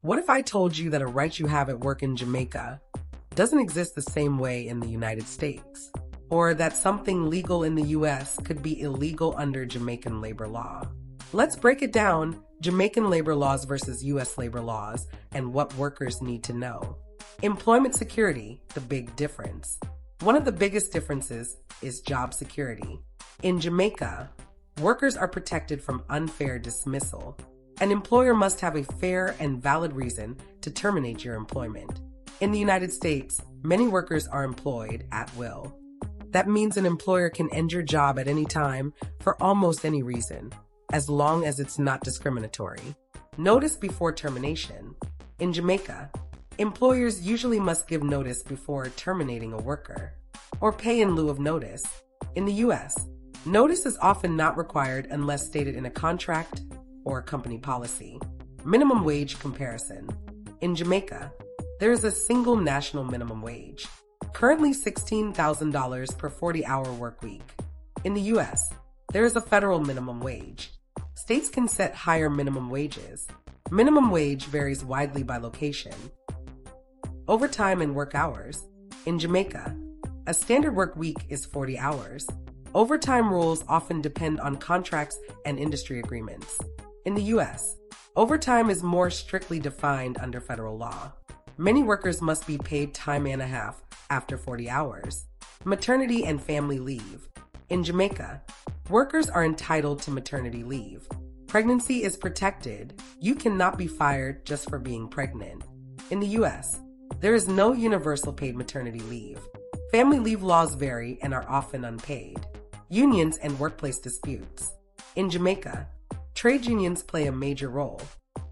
What if I told you that a right you have at work in Jamaica doesn't exist the same way in the United States? Or that something legal in the US could be illegal under Jamaican labor law? Let's break it down: Jamaican labor laws versus US labor laws, and what workers need to know. Employment security, the big difference. One of the biggest differences is job security. In Jamaica, workers are protected from unfair dismissal. An employer must have a fair and valid reason to terminate your employment. In the United States, many workers are employed at will. That means an employer can end your job at any time for almost any reason, as long as it's not discriminatory. Notice before termination. In Jamaica, employers usually must give notice before terminating a worker, or pay in lieu of notice. In the US, notice is often not required unless stated in a contract or company policy. Minimum wage comparison. In Jamaica, there is a single national minimum wage, currently $16,000 per 40-hour work week. In the US, there is a federal minimum wage. States can set higher minimum wages. Minimum wage varies widely by location. Overtime and work hours. In Jamaica, a standard work week is 40 hours. Overtime rules often depend on contracts and industry agreements. In the US, overtime is more strictly defined under federal law. Many workers must be paid time and a half after 40 hours. Maternity and family leave. In Jamaica, workers are entitled to maternity leave. Pregnancy is protected. You cannot be fired just for being pregnant. In the US, there is no universal paid maternity leave. Family leave laws vary and are often unpaid. Unions and workplace disputes. In Jamaica, trade unions play a major role.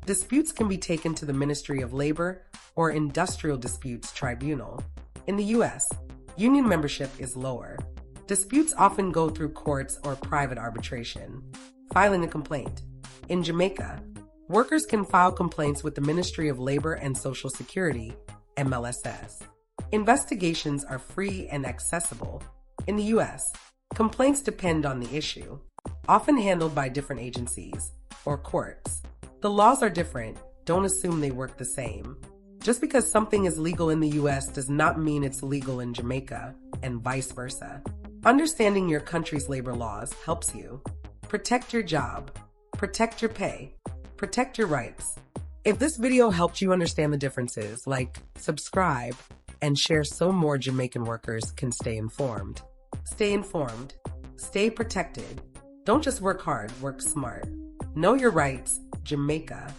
Disputes can be taken to the Ministry of Labor or Industrial Disputes Tribunal. In the US, union membership is lower. Disputes often go through courts or private arbitration. Filing a complaint. In Jamaica, workers can file complaints with the Ministry of Labor and Social Security, MLSS. Investigations are free and accessible. In the US, complaints depend on the issue, often handled by different agencies or courts. The laws are different. Don't assume they work the same. Just because something is legal in the US does not mean it's legal in Jamaica, and vice versa. Understanding your country's labor laws helps you protect your job, protect your pay, protect your rights. If this video helped you understand the differences, like, subscribe, and share so more Jamaican workers can stay informed. Stay informed. Stay protected. Don't just work hard, work smart. Know your rights, Jamaica.